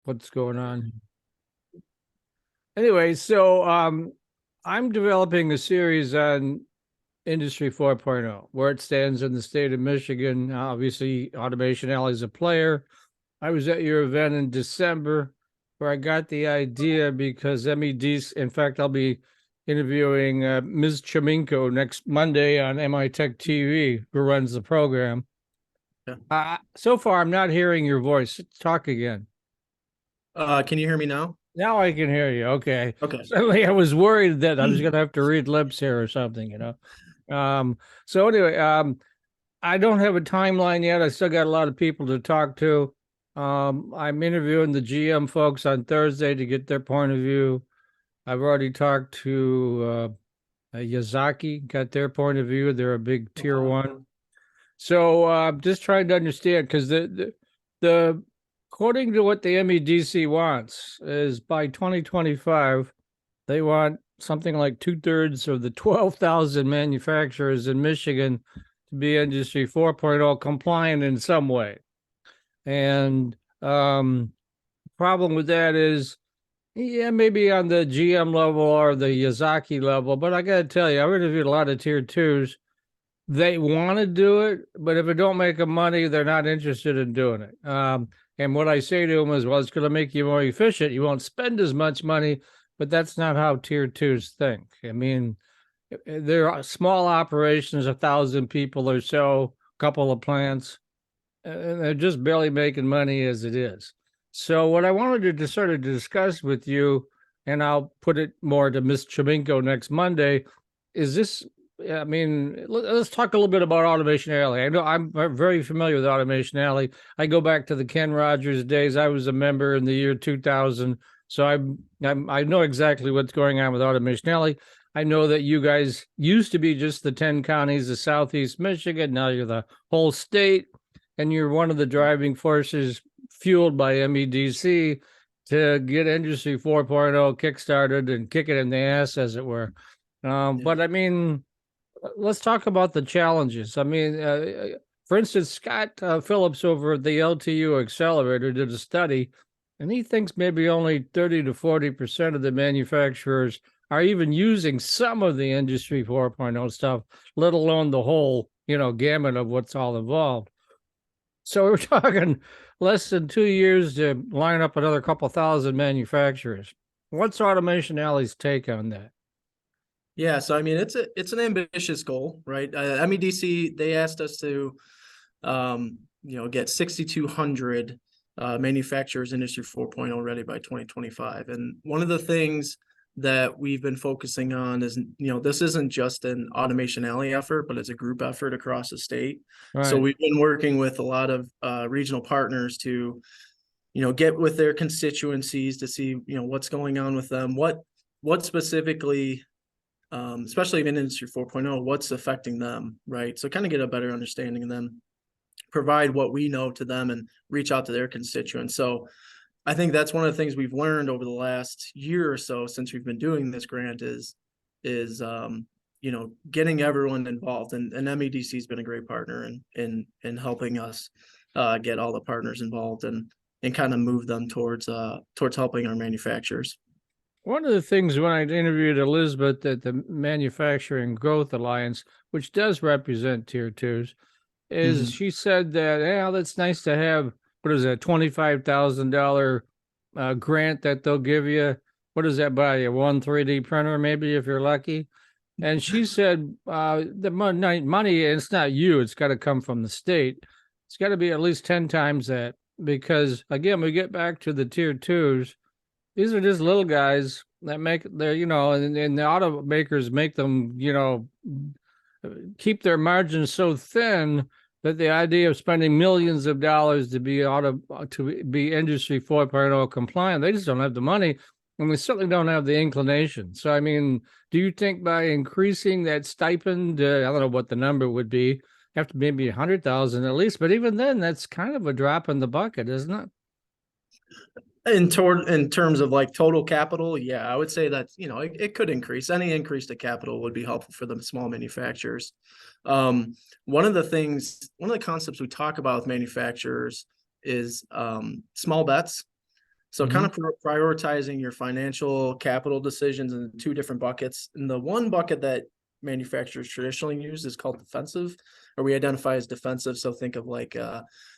what's going on. Anyway, so I'm developing a series on Industry 4.0, where it stands in the state of Michigan. Obviously, Automation Alley is a player. I was at your event in December where I got the idea because MEDs, in fact, I'll be interviewing Ms. Chominko next Monday on MI Tech TV, who runs the program. Yeah. So far, I'm not hearing your voice. Talk again. Can you hear me now? Now I can hear you. Okay. Okay. Suddenly I was worried that I was going to have to read lips here or something, So anyway, I don't have a timeline yet. I still got a lot of people to talk to. I'm interviewing the GM folks on Thursday to get their point of view. I've already talked to Yazaki, got their point of view. They're a big tier one. So just trying to understand because the according to what the MEDC wants is by 2025, they want something like 2/3 of the 12,000 manufacturers in Michigan to be Industry 4.0 compliant in some way. And problem with that is, yeah, maybe on the GM level or the Yazaki level, but I got to tell you, I've interviewed a lot of tier twos. They want to do it, but if it don't make them money, they're not interested in doing it. And what I say to them is, well, it's going to make you more efficient. You won't spend as much money, but that's not how tier twos think. I mean, there are small operations, 1,000 people or so, couple of plants, and they're just barely making money as it is. So what I wanted to sort of discuss with you, and I'll put it more to Ms. Chominko next Monday, is this. I mean, let's talk a little bit about Automation Alley. I know I'm very familiar with Automation Alley. I go back to the Ken Rogers days. I was a member in the year 2000, so I know exactly what's going on with Automation Alley. I know that you guys used to be just the 10 counties of Southeast Michigan. Now you're the whole state, and you're one of the driving forces fueled by MEDC to get Industry 4.0 kickstarted and kick it in the ass, as it were. But I mean, let's talk about the challenges. I mean, for instance, Scott Phillips over at the LTU Accelerator did a study, and he thinks maybe only 30 to 40% of the manufacturers are even using some of the Industry 4.0 stuff, let alone the whole, gamut of what's all involved. So we're talking less than 2 years to line up another couple thousand manufacturers. What's Automation Alley's take on that? Yeah, so I mean, it's an ambitious goal, right? MEDC, they asked us to, get 6,200 manufacturers Industry 4.0 ready by 2025. And one of the things that we've been focusing on is, this isn't just an Automation Alley effort, but it's a group effort across the state. Right. So we've been working with a lot of regional partners to, get with their constituencies to see, what's going on with them, what specifically, especially in Industry 4.0, what's affecting them, right? So kind of get a better understanding of them, provide what we know to them, and reach out to their constituents. So I think that's one of the things we've learned over the last year or so since we've been doing this grant is getting everyone involved, and MEDC has been a great partner in helping us get all the partners involved and kind of move them towards helping our manufacturers. One of the things when I interviewed Elizabeth at the Manufacturing Growth Alliance, which does represent tier twos, is she said that, that's nice to have, what is that, $25,000 grant that they'll give you. What does that buy you? One 3D printer, maybe, if you're lucky. And she said the money, it's not you, it's got to come from the state. It's got to be at least 10 times that, because again, we get back to the tier twos. These are just little guys that make their, and the automakers make them, keep their margins so thin that the idea of spending millions of dollars to be Industry 4.0 compliant, they just don't have the money, and we certainly don't have the inclination. So, I mean, do you think by increasing that stipend, I don't know what the number would be, have to maybe 100,000 at least, but even then, that's kind of a drop in the bucket, isn't it? In terms of like total capital, yeah, I would say that, it could increase. Any increase to capital would be helpful for the small manufacturers. One of the concepts we talk about with manufacturers is small bets. So kind of prioritizing your financial capital decisions in two different buckets. And the one bucket that manufacturers traditionally use is called defensive, or we identify as defensive. So think of like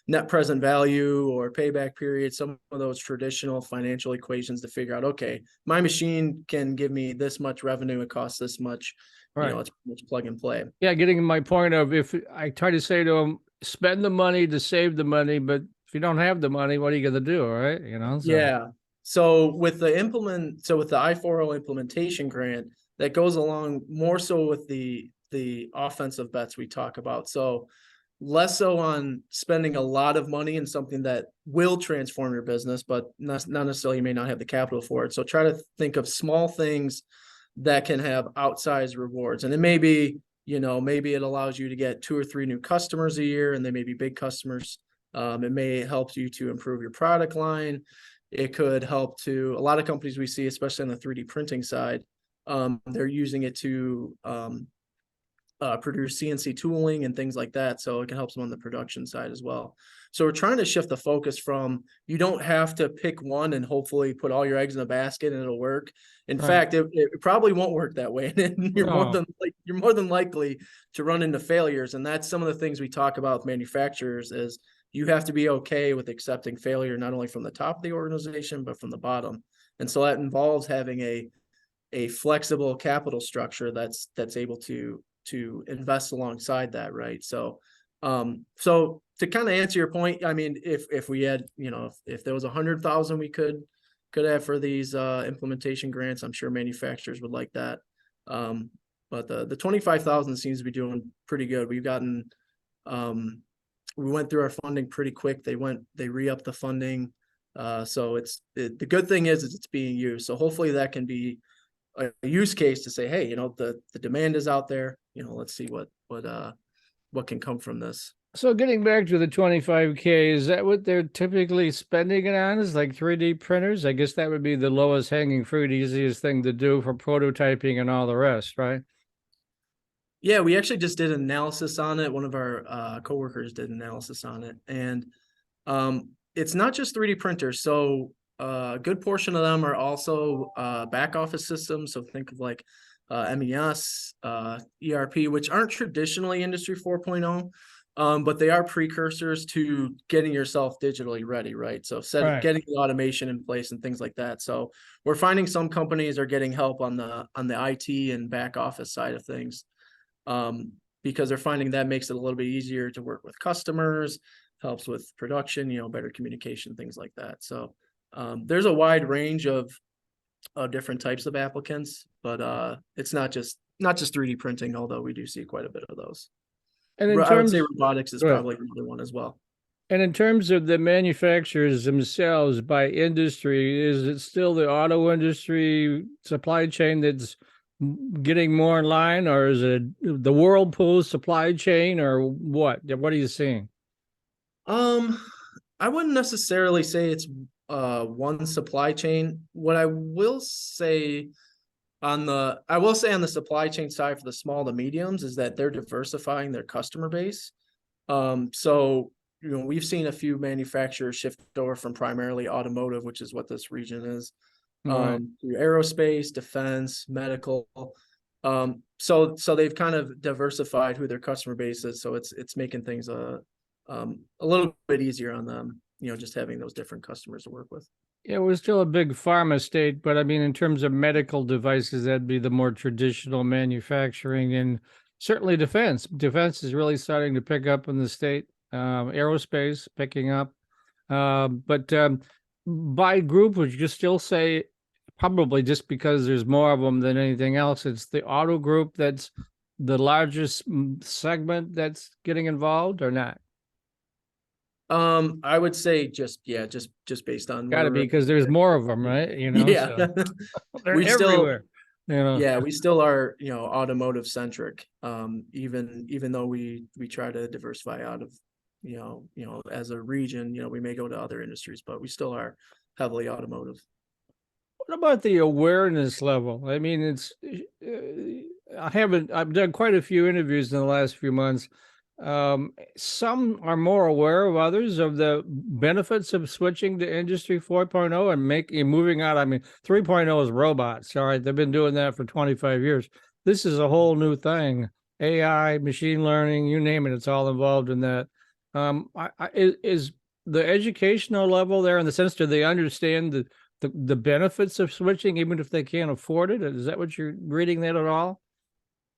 net present value or payback period, some of those traditional financial equations to figure out, okay, my machine can give me this much revenue, it costs this much, Right. you know, it's pretty much plug and play. Yeah, getting my point of, if I try to say to them, spend the money to save the money, but if you don't have the money, what are you going to do? Right. You know, so. Yeah. So with the I40 implementation grant, that goes along more so with the offensive bets we talk about. So less so on spending a lot of money in something that will transform your business, but not necessarily, you may not have the capital for it. So try to think of small things that can have outsized rewards. And it may be, you know, maybe it allows you to get 2 or 3 new customers a year, and they may be big customers. It may help you to improve your product line. It could help to, a lot of companies we see, especially on the 3D printing side, they're using it to produce CNC tooling and things like that. So it can help them on the production side as well. So we're trying to shift the focus from, you don't have to pick one and hopefully put all your eggs in a basket and it'll work. In fact, it probably won't work that way. And you're more than likely to run into failures. And that's some of the things we talk about with manufacturers is you have to be okay with accepting failure, not only from the top of the organization, but from the bottom. And so that involves having a flexible capital structure that's able to invest alongside that, right? So so to kind of answer your point, I mean, if we had, you know, if there was 100,000 we could have for these implementation grants, I'm sure manufacturers would like that. But the 25,000 seems to be doing pretty good. We've gotten we went through our funding pretty quick. They re-upped the funding. So the good thing is it's being used. So hopefully that can be a use case to say, hey, you know, the demand is out there, you know, let's see what can come from this. So getting back to the 25K, is that what they're typically spending it on, is like 3D printers? I guess that would be the lowest hanging fruit, easiest thing to do for prototyping and all the rest, right? Yeah, we actually just did an analysis on it. One of our coworkers did an analysis on it, and it's not just 3D printers. So a good portion of them are also back office systems. So think of like MES, ERP, which aren't traditionally Industry 4.0, but they are precursors to getting yourself digitally ready, right? So getting the automation in place and things like that. So we're finding some companies are getting help on the IT and back office side of things, because they're finding that makes it a little bit easier to work with customers, helps with production, you know, better communication, things like that. So there's a wide range of different types of applicants, but it's not just 3D printing, although we do see quite a bit of those. And I would say robotics is probably another one as well. And in terms of the manufacturers themselves by industry, is it still the auto industry supply chain that's getting more in line, or is it the Whirlpool supply chain, or what? What are you seeing? I wouldn't necessarily say it's one supply chain. What I will say on the supply chain side for the small to mediums is that they're diversifying their customer base. So, you know, we've seen a few manufacturers shift over from primarily automotive, which is what this region is, to aerospace, defense, medical. So they've kind of diversified who their customer base is. So it's making things a little bit easier on them, you know, just having those different customers to work with. Yeah, we're still a big pharma state, but I mean, in terms of medical devices, that'd be the more traditional manufacturing, and certainly defense. Defense is really starting to pick up in the state. Aerospace picking up, but by group, would you still say, probably just because there's more of them than anything else, it's the auto group that's the largest segment that's getting involved, or not? I would say just based on Gotta be, because there's more of them, right? You know, yeah. so they're We still, everywhere. You know, yeah, we still are, you know, automotive centric. Even though we try to diversify out of, you know, as a region, you know, we may go to other industries, but we still are heavily automotive. what about the awareness level? I mean, I've done quite a few interviews in the last few months. Some are more aware of others of the benefits of switching to Industry 4.0 and moving out. I mean, 3.0 is robots. All right, they've been doing that for 25 years. This is a whole new thing. AI, machine learning, you name it, it's all involved in that. Is the educational level there in the sense, do they understand the benefits of switching, even if they can't afford it? Is that what you're reading that at all?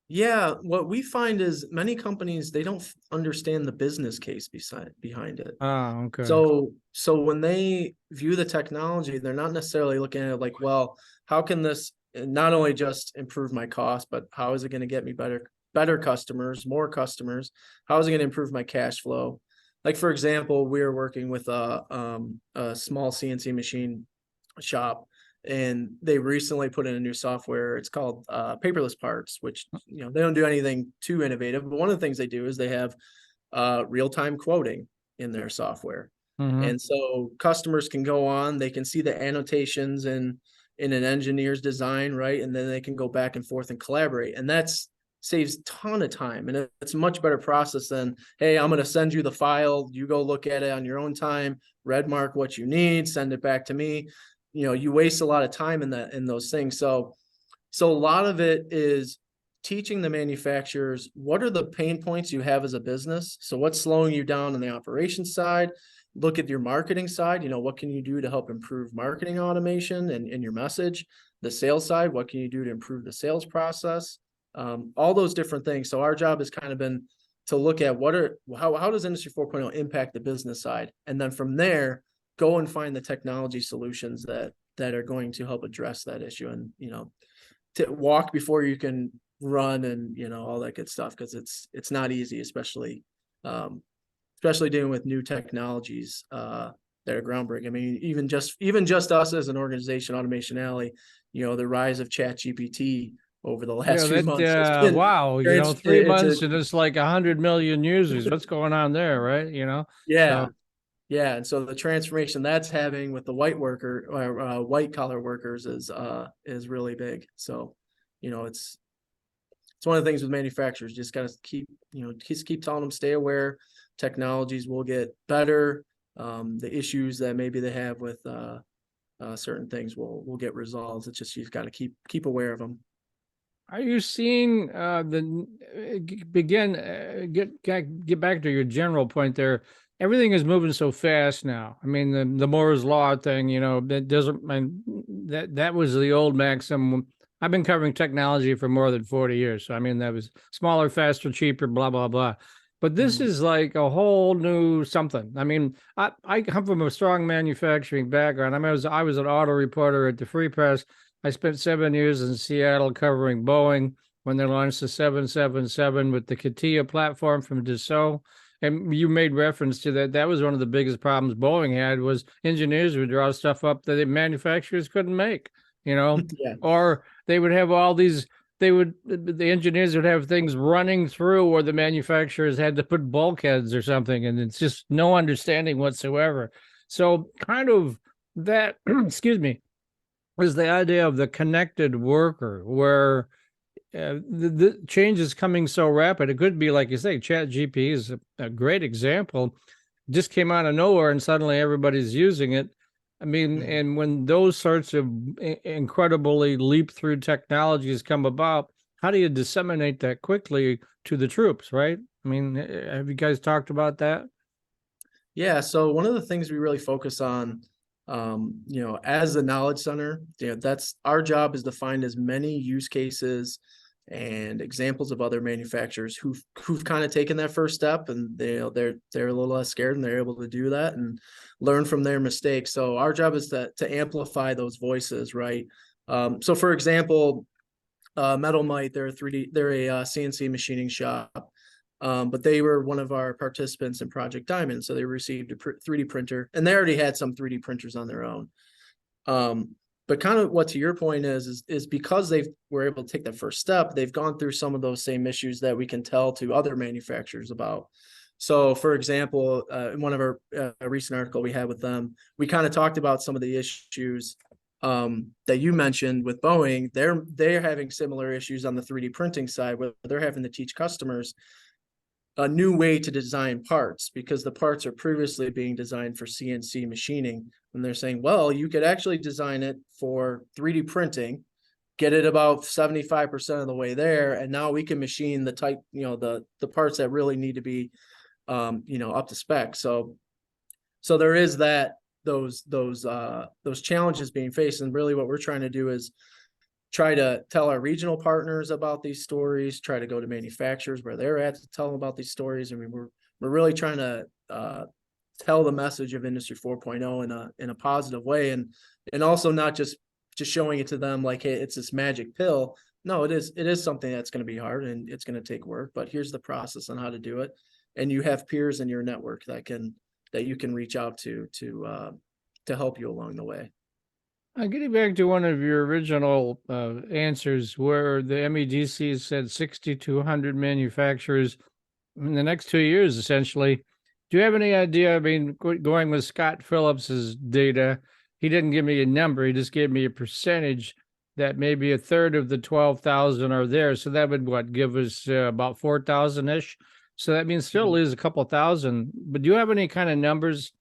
Yeah, what we find is many companies, they don't understand the business case behind it. Ah, okay. So when they view the technology, they're not necessarily looking at it like, well, how can this not only just improve my cost, but how is it going to get me better customers, more customers? How is it going to improve my cash flow? Like, for example, we are working with a small CNC machine shop, and they recently put in a new software. It's called paperless parts, which, they don't do anything too innovative, but one of the things they do is they have real-time quoting in their software. Mm-hmm. And so customers can go on, they can see the annotations in an engineer's design, right? And then they can go back and forth and collaborate. And that's saves a ton of time. And it's a much better process than, hey, I'm going to send you the file. You go look at it on your own time, red mark what you need, send it back to me. You waste a lot of time in those things. So a lot of it is teaching the manufacturers, what are the pain points you have as a business? So what's slowing you down on the operations side? Look at your marketing side. What can you do to help improve marketing automation and your message? The sales side, what can you do to improve the sales process? All those different things. So our job has kind of been to look at how does Industry 4.0 impact the business side? And then from there, go and find the technology solutions that are going to help address that issue. And, to walk before you can run, and all that good stuff, because it's not easy, especially dealing with new technologies that are groundbreaking. I mean, even just us as an organization, Automation Alley, the rise of Chat GPT over the Yeah, last few that months has been wow, three it's a months and it's like 100 million users. What's going on there, right? yeah. So Yeah, and so the transformation that's having with the white collar workers is really big. So, it's one of the things with manufacturers. Just got to keep telling them, stay aware. Technologies will get better. The issues that maybe they have with certain things will get resolved. It's just you've got to keep aware of them. are you seeing get back to your general point there? Everything is moving so fast now. I mean, the Moore's law thing, that doesn't. That was the old maxim. I've been covering technology for more than 40 years. So I mean, that was smaller, faster, cheaper, blah blah blah. But this is like a whole new something. I mean, I come from a strong manufacturing background. I mean, I was an auto reporter at the Free Press. I spent 7 years in Seattle covering Boeing when they launched the 777 with the CATIA platform from Dassault. And you made reference to that. That was one of the biggest problems Boeing had, was engineers would draw stuff up that the manufacturers couldn't make, Yeah. or they would have all these, the engineers would have things running through where the manufacturers had to put bulkheads or something. And it's just no understanding whatsoever. So kind of that, excuse me, is the idea of the connected worker, where the change is coming so rapid. It could be, like you say, Chat GP is a great example. Just came out of nowhere and suddenly everybody's using it. I mean, and when those sorts of incredibly leap through technologies come about, how do you disseminate that quickly to the troops, right? I mean, have you guys talked about that? Yeah. So one of the things we really focus on, as a knowledge center, that's our job, is to find as many use cases and examples of other manufacturers who've kind of taken that first step, and they're a little less scared, and they're able to do that and learn from their mistakes. So our job is to amplify those voices, right? So for example, Metal Mite, they're a CNC machining shop. But they were one of our participants in Project Diamond. So they received a 3D printer, and they already had some 3D printers on their own. But kind of what to your point is because they were able to take that first step, they've gone through some of those same issues that we can tell to other manufacturers about. So, for example, in one of our recent article we had with them, we kind of talked about some of the issues that you mentioned with Boeing. They're having similar issues on the 3D printing side, where they're having to teach customers, a new way to design parts, because the parts are previously being designed for CNC machining. And they're saying, well, you could actually design it for 3D printing, get it about 75% of the way there, and now we can machine the type, the parts that really need to be up to spec. So there is those challenges being faced. And really what we're trying to do is try to tell our regional partners about these stories, try to go to manufacturers where they're at to tell them about these stories. I mean, we're really trying to tell the message of Industry 4.0 in a positive way, and also not just showing it to them like, hey, it's this magic pill. No, it is something that's going to be hard and it's going to take work, but here's the process on how to do it. And you have peers in your network that you can reach out to help you along the way. Getting back to one of your original answers, where the MEDC said 6,200 manufacturers in the next 2 years, essentially. Do you have any idea? I mean, going with Scott Phillips's data, he didn't give me a number. He just gave me a percentage that maybe a third of the 12,000 are there. So that would give us about 4,000-ish. So that means still is a couple thousand. But do you have any kind of numbers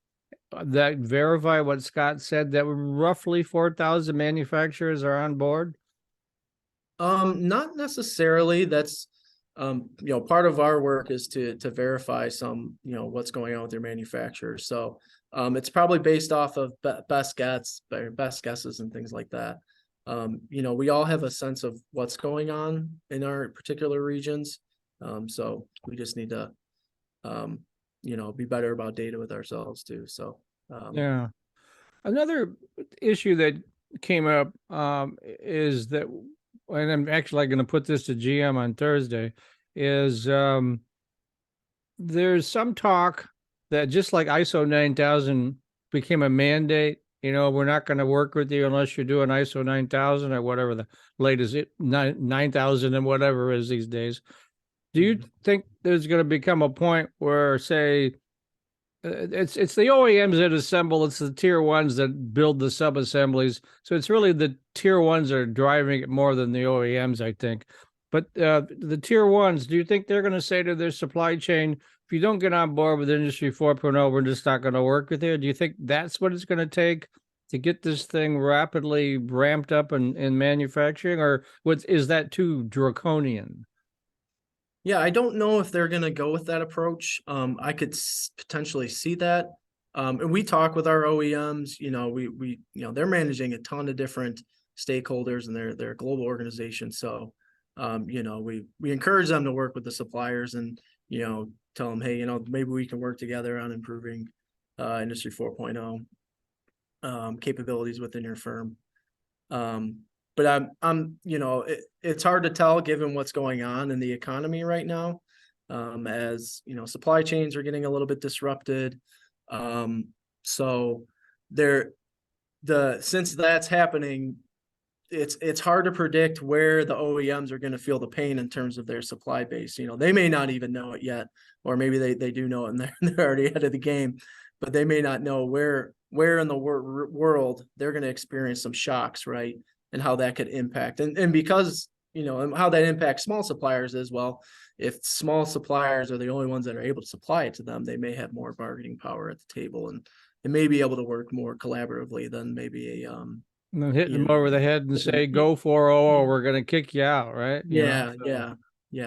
that verify what Scott said, that roughly 4,000 manufacturers are on board? Not necessarily. That's part of our work is to verify some, what's going on with their manufacturers. So it's probably based off of best guesses and things like that. We all have a sense of what's going on in our particular regions. So we just need to be better about data with ourselves too. So Yeah. Another issue that came up is that, and I'm actually going to put this to GM on Thursday, is there's some talk that just like ISO 9000 became a mandate, we're not going to work with you unless you're doing ISO 9000 or whatever the latest 9,000 and whatever is these days. Do you think there's going to become a point where, say, it's the OEMs that assemble, it's the tier ones that build the sub-assemblies. So it's really the tier ones that are driving it more than the OEMs, I think. But the tier ones, do you think they're going to say to their supply chain, if you don't get on board with Industry 4.0, we're just not going to work with you? Do you think that's what it's going to take to get this thing rapidly ramped up in manufacturing? Or is that too draconian? Yeah, I don't know if they're going to go with that approach. I could potentially see that. And we talk with our OEMs, they're managing a ton of different stakeholders, and they're a global organization. So, we encourage them to work with the suppliers and, tell them, hey, maybe we can work together on improving Industry 4.0 capabilities within your firm. But it's hard to tell given what's going on in the economy right now, as supply chains are getting a little bit disrupted. So since that's happening, it's hard to predict where the OEMs are going to feel the pain in terms of their supply base. They may not even know it yet, or maybe they do know it and they're already ahead of the game, but they may not know where in the world they're going to experience some shocks, right? And how that could impact. And because, and how that impacts small suppliers as well. If small suppliers are the only ones that are able to supply it to them, they may have more bargaining power at the table and may be able to work more collaboratively than maybe And then hit them over the head and say, go 4.0 or we're going to kick you out, right? Yeah.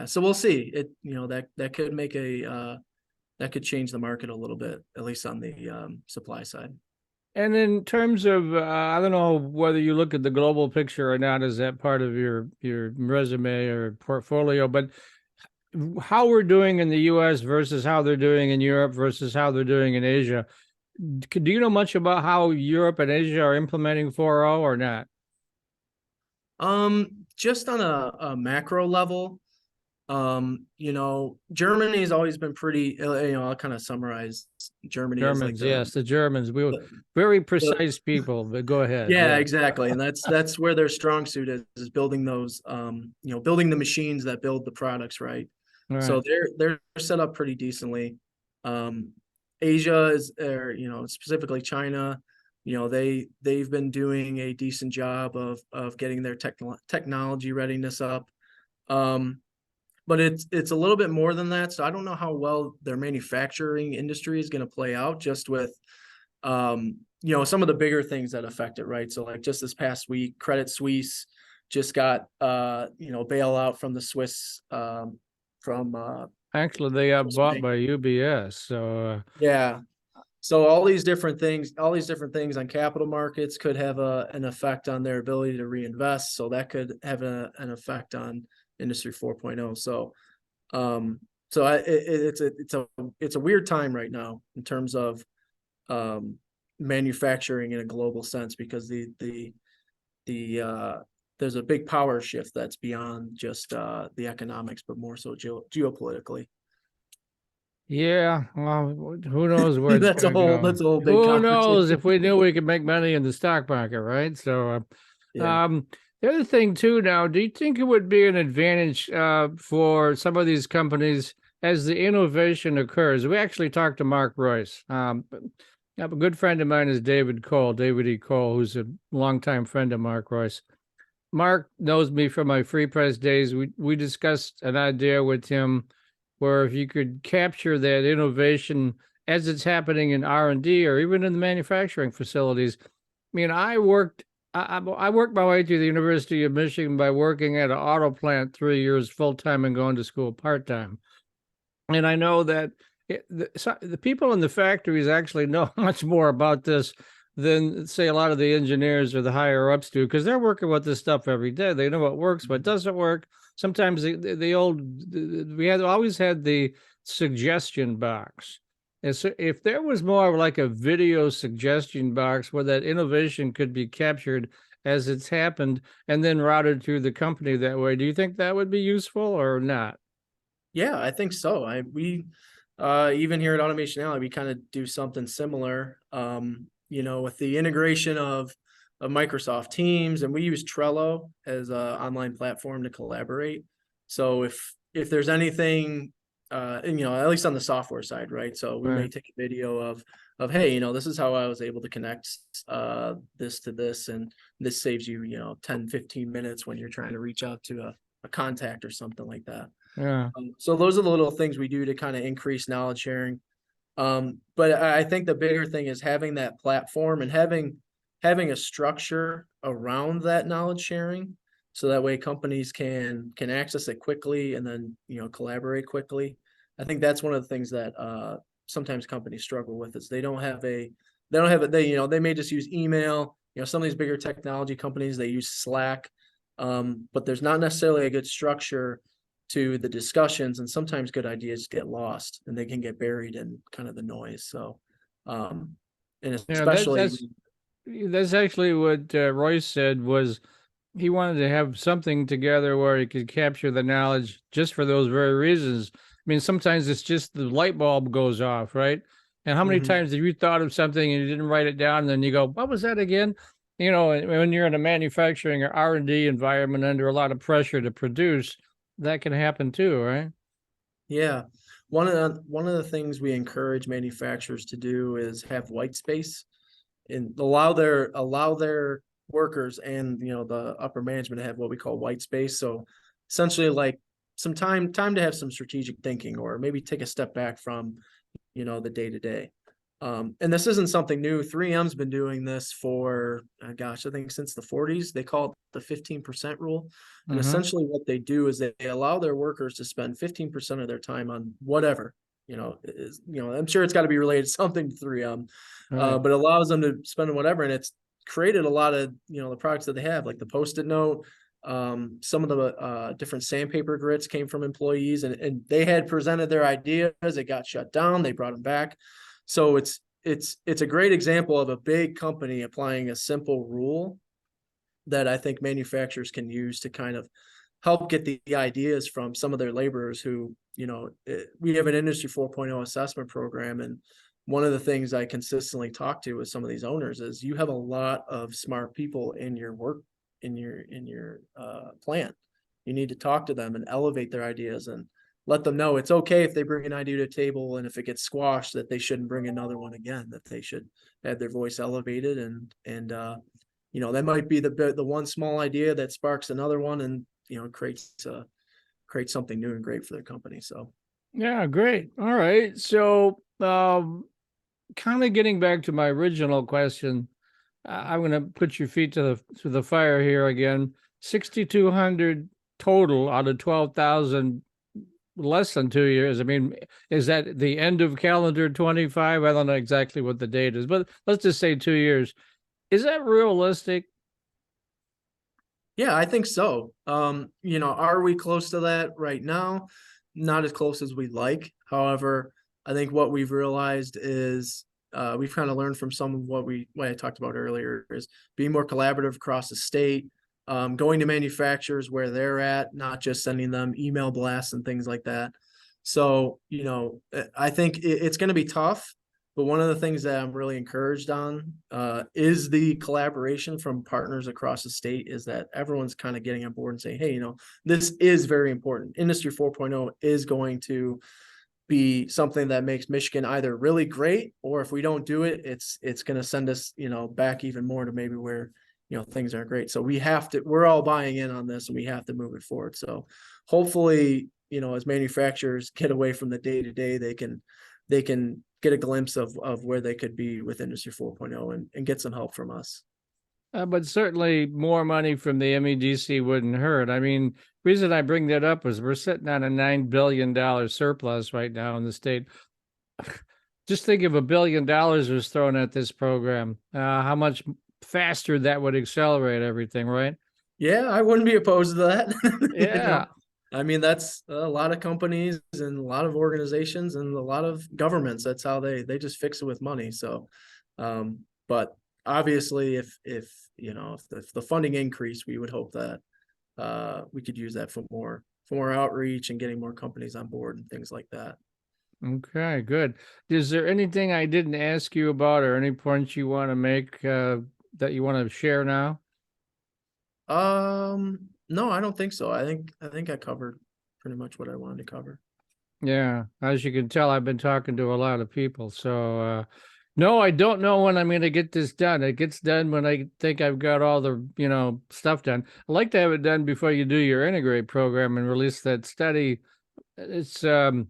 So we'll see. That could make that could change the market a little bit, at least on the supply side. And in terms of, I don't know whether you look at the global picture or not, is that part of your resume or portfolio, but how we're doing in the US versus how they're doing in Europe versus how they're doing in Asia. Do you know much about how Europe and Asia are implementing 4.0 or not? Just on a macro level, Germany has always been pretty, I'll kind of summarize Germany. Germans, yes, the Germans. We were very precise people, but go ahead. Yeah, exactly. And that's where their strong suit is building those, building the machines that build the products, right? So they're set up pretty decently. Asia is, specifically China, they've been doing a decent job of getting their technology readiness up. but it's a little bit more than that. So I don't know how well their manufacturing industry is going to play out just with some of the bigger things that affect it, right? So like just this past week, Credit Suisse just got bailout from the Swiss from Actually, they got Swiss bought bank. by UBS. So Yeah. So all these different things on capital markets could have an effect on their ability to reinvest. So that could have an effect on Industry 4.0. Um, it's a weird time right now in terms of manufacturing in a global sense because there's a big power shift that's beyond just the economics, but more so geopolitically. yeah, well, who knows where it's That's a going to whole go? that's a whole big Who knows conversation. if we knew we could make money in the stock market, right? So, Yeah. um, the other thing too, now, do you think it would be an advantage for some of these companies as the innovation occurs? We actually talked to Mark Royce. A good friend of mine is David E. Cole, who's a longtime friend of Mark Royce. Mark knows me from my free press days. We discussed an idea with him where if you could capture that innovation as it's happening in R&D or even in the manufacturing facilities. I mean, I worked my way to the University of Michigan by working at an auto plant 3 years full time and going to school part time. And I know that the people in the factories actually know much more about this than, say, a lot of the engineers or the higher ups do, because they're working with this stuff every day. They know what works, what doesn't work. Sometimes we had always had the suggestion box. And so if there was more of like a video suggestion box where that innovation could be captured as it's happened and then routed through the company that way, do you think that would be useful or not? Yeah, I think so. We even here at Automation Alley, we kind of do something similar. With the integration of Microsoft Teams, and we use Trello as an online platform to collaborate. So if there's anything, at least on the software side, right? So we may Right. take a video of hey, this is how I was able to connect this to this, and this saves you 10-15 minutes when you're trying to reach out to a contact or something like that. Yeah. So those are the little things we do to kind of increase knowledge sharing. But I think the bigger thing is having that platform and having a structure around that knowledge sharing, so that way companies can access it quickly and then collaborate quickly. I think that's one of the things that sometimes companies struggle with is they may just use email. Some of these bigger technology companies, they use Slack, but there's not necessarily a good structure to the discussions, and sometimes good ideas get lost and they can get buried in kind of the noise. So, and Yeah, that's especially, that's that's actually what Royce said was he wanted to have something together where he could capture the knowledge just for those very reasons. I mean, sometimes it's just the light bulb goes off, right? And how many Mhm. times have you thought of something and you didn't write it down, and then you go, "What was that again?" When you're in a manufacturing or R&D environment under a lot of pressure to produce, that can happen too, right? Yeah, one of the things we encourage manufacturers to do is have white space and allow their workers and the upper management to have what we call white space. So essentially, like some time to have some strategic thinking, or maybe take a step back from the day to day. And this isn't something new. 3M's been doing this for, I think since the 40s. They call it the 15% rule. And Mm-hmm. essentially what they do is they allow their workers to spend 15% of their time on whatever, I'm sure it's got to be related to something to 3M, Right. but allows them to spend on whatever. And it's created a lot of, the products that they have, like the Post-it note. Some of the different sandpaper grits came from employees, and they had presented their ideas. It got shut down. They brought them back. So it's a great example of a big company applying a simple rule that I think manufacturers can use to kind of help get the ideas from some of their laborers who, we have an Industry 4.0 assessment program. And one of the things I consistently talk to with some of these owners is you have a lot of smart people in your work, in your plant. You need to talk to them and elevate their ideas and let them know it's okay if they bring an idea to the table, and if it gets squashed, that they shouldn't bring another one again, that they should have their voice elevated. And that might be the one small idea that sparks another one, and creates create something new and great for their company. So Yeah, great. All right. So, kind of getting back to my original question, I'm going to put your feet to the fire here again. 6,200 total out of 12,000, less than 2 years. I mean, is that the end of calendar 25? I don't know exactly what the date is, but let's just say 2 years. Is that realistic? yeah, I think so. Are we close to that right now? Not as close as we'd like. However, I think what we've realized is we've kind of learned from some of what I talked about earlier is being more collaborative across the state, going to manufacturers where they're at, not just sending them email blasts and things like that. So, I think it's going to be tough. But one of the things that I'm really encouraged on is the collaboration from partners across the state, is that everyone's kind of getting on board and saying, hey, this is very important. Industry 4.0 is going to be something that makes Michigan either really great, or if we don't do it, it's going to send us, back even more to maybe where, things aren't great. So we're all buying in on this, and we have to move it forward. So hopefully, as manufacturers get away from the day to day, they can get a glimpse of where they could be with Industry 4.0 and get some help from us. But certainly more money from the MEDC wouldn't hurt. I mean, reason I bring that up is we're sitting on a $9 billion surplus right now in the state. Just think if $1 billion was thrown at this program, how much faster that would accelerate everything, right? Yeah, I wouldn't be opposed to that. Yeah. I mean, that's a lot of companies and a lot of organizations and a lot of governments. That's how they just fix it with money. So, but obviously, if the funding increased, we would hope that we could use that for more outreach and getting more companies on board and things like that. Okay, good. Is there anything I didn't ask you about, or any points you want to make that you want to share now? No, I don't think so. I think I covered pretty much what I wanted to cover. Yeah, as you can tell, I've been talking to a lot of people. So, no, I don't know when I'm going to get this done. It gets done when I think I've got all the, stuff done. I like to have it done before you do your integrate program and release that study. It's the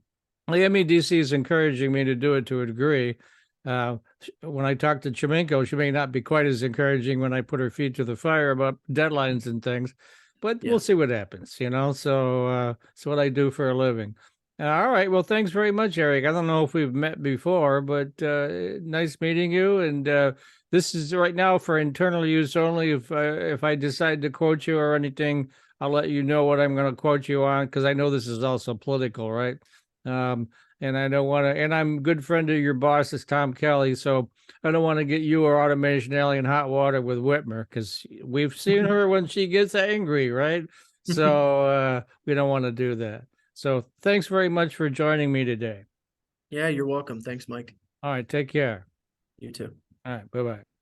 MEDC is encouraging me to do it to a degree. When I talk to Chimenko, she may not be quite as encouraging when I put her feet to the fire about deadlines and things, but Yeah. we'll see what happens, So it's what I do for a living. All right. Well, thanks very much, Eric. I don't know if we've met before, but nice meeting you. And this is right now for internal use only. If I decide to quote you or anything, I'll let you know what I'm going to quote you on, because I know this is also political, right? And I don't want to. And I'm a good friend of your boss, is Tom Kelly, so I don't want to get you or Automation Alley in hot water with Whitmer, because we've seen her when she gets angry, right? So we don't want to do that. So thanks very much for joining me today. Yeah, you're welcome. Thanks, Mike. All right, take care. You too. All right, bye-bye.